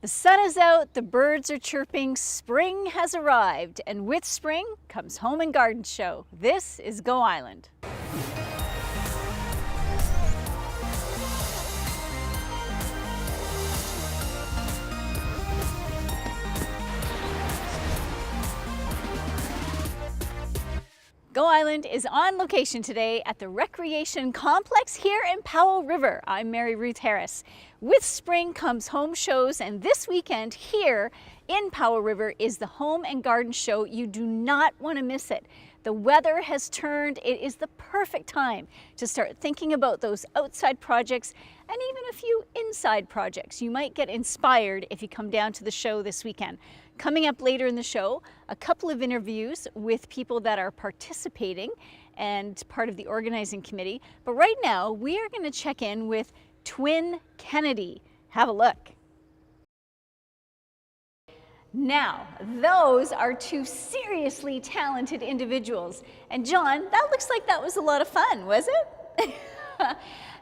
The sun is out, the birds are chirping, spring has arrived, and with spring comes Home and Garden Show. This is Go Island. Go Island is on location today at the Recreation Complex here in Powell River. I'm Mary Ruth Harris. With spring comes home shows, and this weekend here in Powell River is the Home and Garden Show. You do not want to miss it. The weather has turned. It is the perfect time to start thinking about those outside projects and even a few inside projects. You might get inspired if you come down to the show this weekend. Coming up later in the show, a couple of interviews with people that are participating and part of the organizing committee. But right now, we are going to check in with Twin Kennedy. Have a look. Now, those are two seriously talented individuals. And John, that looks like that was a lot of fun, was it?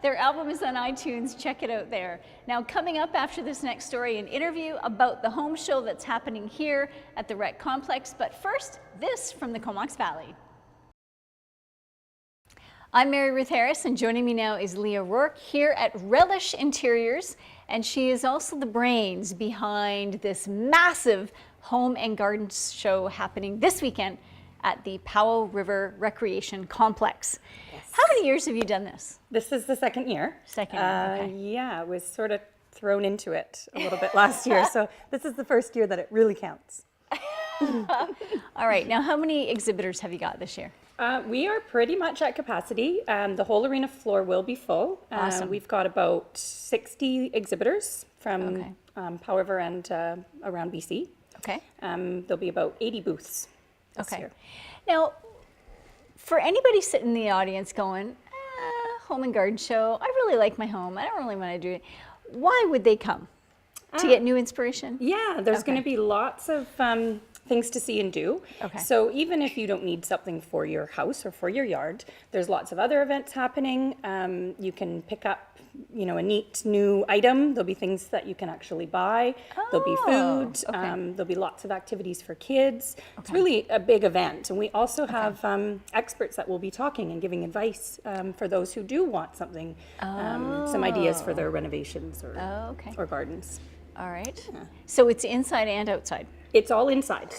Their album is on iTunes, check it out there. Now, coming up after this next story, an interview about the home show that's happening here at the Rec Complex. But first, this from the Comox Valley. I'm Mary Ruth Harris, and joining me now is Leah Rourke here at Relish Interiors, and she is also the brains behind this massive home and garden show happening this weekend at the Powell River Recreation Complex. Yes. How many years have you done this? This is the second year. Second year, okay. Yeah, I was sort of thrown into it a little bit last year, so this is the first year that it really counts. All right, now how many exhibitors have you got this year? We are pretty much at capacity. The whole arena floor will be full. Awesome. We've got about 60 exhibitors from Powell River and around BC. Okay. There'll be about 80 booths this year. Now, for anybody sitting in the audience going, home and garden show, I really like my home, I don't really want to do it. Why would they come? To get new inspiration? Yeah, there's going to be lots of things to see and do. Okay. So even if you don't need something for your house or for your yard, there's lots of other events happening. You can pick up, a neat new item. There'll be things that you can actually buy. There'll be food. There'll be lots of activities for kids. It's really a big event. And we also have experts that will be talking and giving advice for those who do want something, some ideas for their renovations or gardens. All right. Yeah. So it's inside and outside? It's all inside.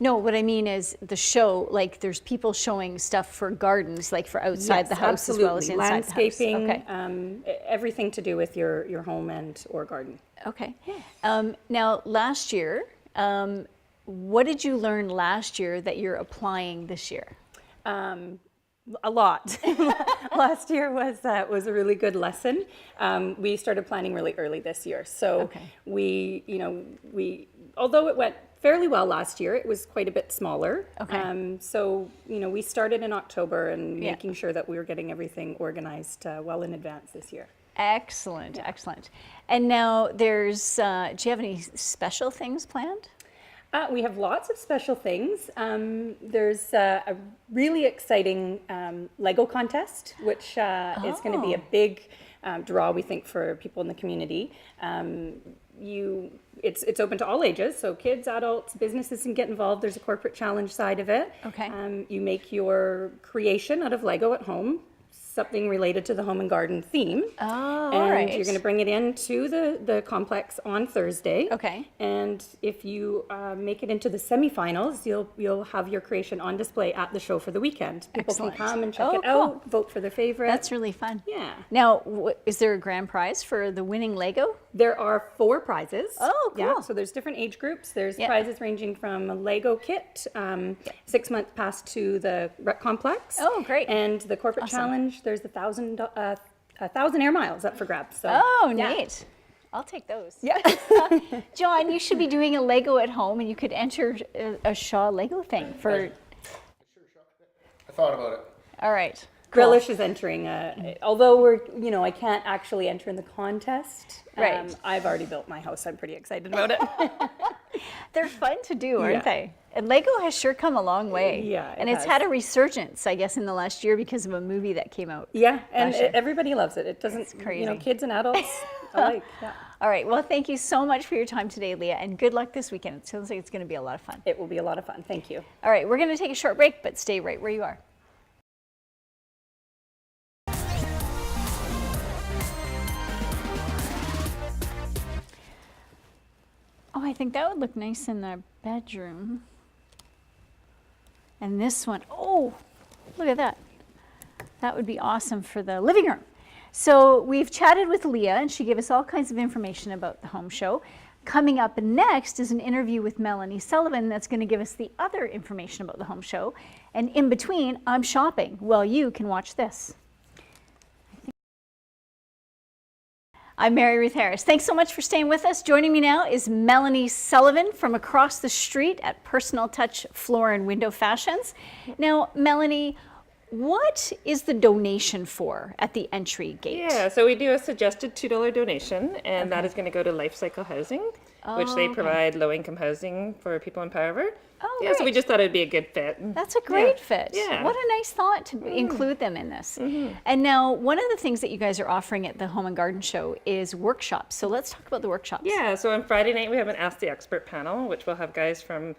No, what I mean is the show, like there's people showing stuff for gardens, like for outside the house absolutely. As well as inside Landscaping, the house. Everything to do with your home or garden. Okay. Yeah. Now, last year, what did you learn last year that you're applying this year? A lot. Last year was a really good lesson. We started planning really early this year, so we although it went fairly well last year, it was quite a bit smaller. So we started in October and making sure that we were getting everything organized well in advance this year. Excellent, excellent. And now there's, do you have any special things planned? We have lots of special things. There's a really exciting Lego contest, which is going to be a big draw, we think, for people in the community. It's open to all ages, so kids, adults, businesses can get involved. There's a corporate challenge side of it. You make your creation out of Lego at home, something related to the home and garden theme. And you're going to bring it into the complex on Thursday. And if you make it into the semifinals, you'll have your creation on display at the show for the weekend. People can come and check it out, vote for their favorite. That's really fun. Yeah. Now, is there a grand prize for the winning Lego? There are 4 prizes. Oh, cool. Yeah, so there's different age groups. There's prizes ranging from a Lego kit, 6-month pass to the rec complex. Oh, great. And the corporate challenge, there's 1,000 air miles up for grabs. So, neat. I'll take those. Yeah. John, you should be doing a Lego at home, and you could enter a Shaw Lego thing for... I thought about it. All right. Relish is entering, although I can't actually enter in the contest. Right. I've already built my house. I'm pretty excited about it. They're fun to do, aren't they? And Lego has sure come a long way. Yeah, and it's had a resurgence, I guess, in the last year because of a movie that came out. Yeah, and everybody loves it. It doesn't, it's crazy. Kids and adults alike. Yeah. All right, well, thank you so much for your time today, Leah, and good luck this weekend. It sounds like it's going to be a lot of fun. It will be a lot of fun. Thank you. All right, we're going to take a short break, but stay right where you are. Oh, I think that would look nice in the bedroom. And this one, oh, look at that. That would be awesome for the living room. So we've chatted with Leah, and she gave us all kinds of information about the home show. Coming up next is an interview with Melanie Sullivan that's going to give us the other information about the home show. And in between, I'm shopping. Well, you can watch this. I'm Mary Ruth Harris. Thanks so much for staying with us. Joining me now is Melanie Sullivan from across the street at Personal Touch Floor and Window Fashions. Now, Melanie, what is the donation for at the entry gate? Yeah, so we do a suggested $2 donation, and that is going to go to Life Cycle Housing, which they provide low-income housing for people in Powell River. Oh, yeah, so we just thought it'd be a good fit. That's a great fit. Yeah. What a nice thought to include them in this. And now, one of the things that you guys are offering at the Home and Garden Show is workshops. So let's talk about the workshops. Yeah, so on Friday night we have an Ask the Expert panel, which will have guys from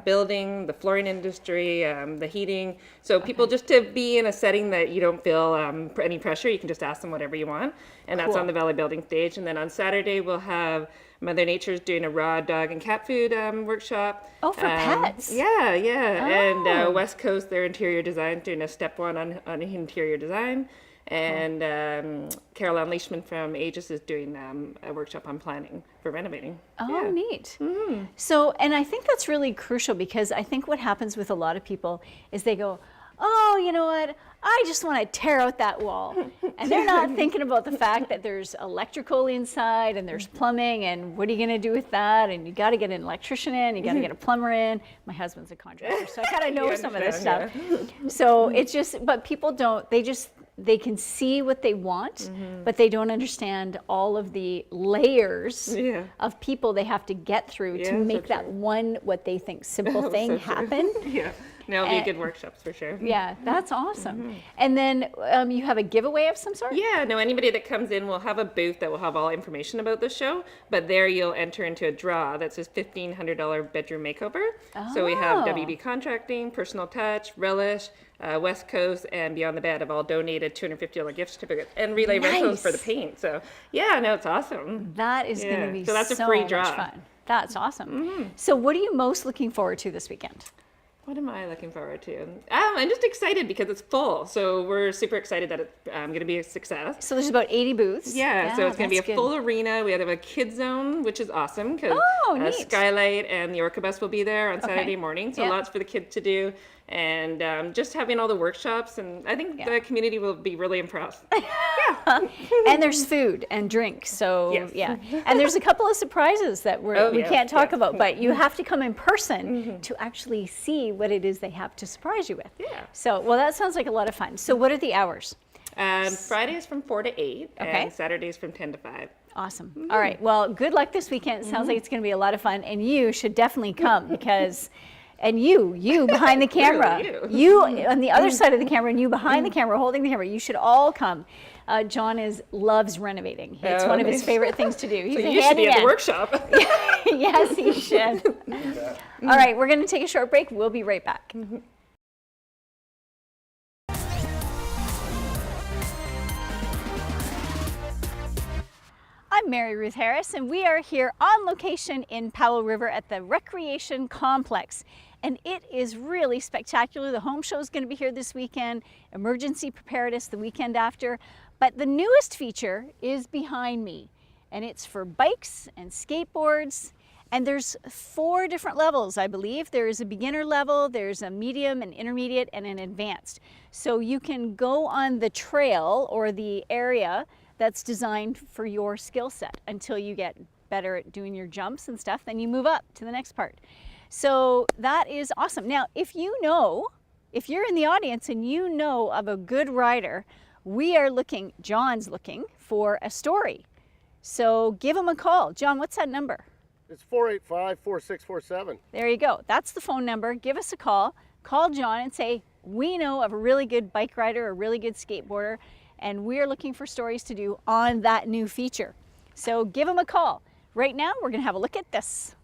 building, the flooring industry, the heating. So people just to be in a setting that you don't feel any pressure, you can just ask them whatever you want. And that's on the Valley Building stage. And then on Saturday we'll have Mother Nature's doing a raw dog and cat food workshop. Oh, for pets? Yeah, yeah. Oh. And West Coast, their interior design, doing a step one on interior design. And Carol Ann Leishman from Aegis is doing a workshop on planning for renovating. Oh, neat. So, and I think that's really crucial because I think what happens with a lot of people is they go, oh, you know what? I just want to tear out that wall. And they're not thinking about the fact that there's electrical inside and there's plumbing and what are you going to do with that? And you got to get an electrician in, you got to get a plumber in. My husband's a contractor, so I kind of know some of this stuff. So it's just, but people don't, they can see what they want, but they don't understand all of the layers of people they have to get through to make that one, what they think simple thing happen. No, it'll be good workshops for sure. Yeah, that's awesome. And then you have a giveaway of some sort? Yeah, no, anybody that comes in will have a booth that will have all information about the show, but there you'll enter into a draw that says $1,500 bedroom makeover. So we have WB Contracting, Personal Touch, Relish, West Coast, and Beyond the Bed have all donated $250 gift certificates and relay rentals for the paint. So yeah, no, it's awesome. That is going to be so that's a free draw. Much fun. That's awesome. So what are you most looking forward to this weekend? What am I looking forward to? I'm just excited because it's full. So we're super excited that it's going to be a success. So there's about 80 booths. Yeah, so it's going to be a full arena. We have a kids zone, which is awesome because Skylight and the Orca Bus will be there on Saturday morning. So lots for the kids to do. And just having all the workshops. And I think the community will be really impressed. And there's food and drink. So and there's a couple of surprises that we can't talk about, but you have to come in person to actually see what it is they have to surprise you with. So, well, that sounds like a lot of fun. So what are the hours? Friday is from 4 to 8 and Saturdays from 10 to 5. Awesome. All right. Well, good luck this weekend. It sounds like it's going to be a lot of fun, and you should definitely come because and you behind the camera, you on the other side of the camera, and you behind the camera holding the camera, you should all come. John loves renovating. It's one of his favorite things to do. He's so you should be at the workshop. Yes, he should. All right, we're going to take a short break. We'll be right back. I'm Mary Ruth Harris, and we are here on location in Powell River at the Recreation Complex. And it is really spectacular. The home show is going to be here this weekend, emergency preparedness the weekend after. But the newest feature is behind me, and it's for bikes and skateboards. And there's 4 different levels, I believe. There's a beginner level, there's a medium, an intermediate, and an advanced. So you can go on the trail or the area that's designed for your skill set until you get better at doing your jumps and stuff, then you move up to the next part. So that is awesome. Now, if you're in the audience and you know of a good rider, John's looking for a story. So give him a call. John, what's that number? It's 485-4647. There you go. That's the phone number. Give us a call. Call John and say, we know of a really good bike rider, a really good skateboarder, and we're looking for stories to do on that new feature. So give them a call. Right now, we're gonna have a look at this.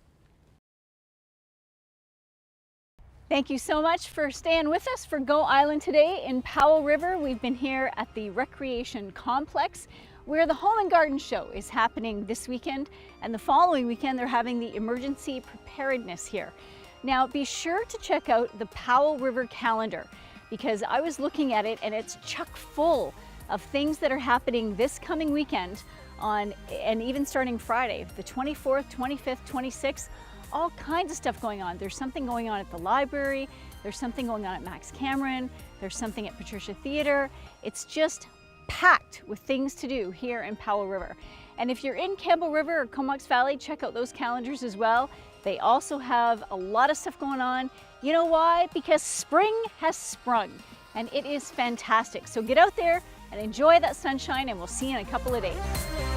Thank you so much for staying with us for Go Island today in Powell River. We've been here at the Recreation Complex where the Home and Garden Show is happening this weekend, and the following weekend they're having the emergency preparedness here. Now be sure to check out the Powell River calendar because I was looking at it and it's chock full of things that are happening this coming weekend and even starting Friday, the 24th, 25th, 26th. All kinds of stuff going on. There's something going on at the library, there's something going on at Max Cameron, there's something at Patricia Theatre. It's just packed with things to do here in Powell River. And if you're in Campbell River or Comox Valley, check out those calendars as well. They also have a lot of stuff going on. You know why? Because spring has sprung and it is fantastic. So get out there and enjoy that sunshine, and we'll see you in a couple of days.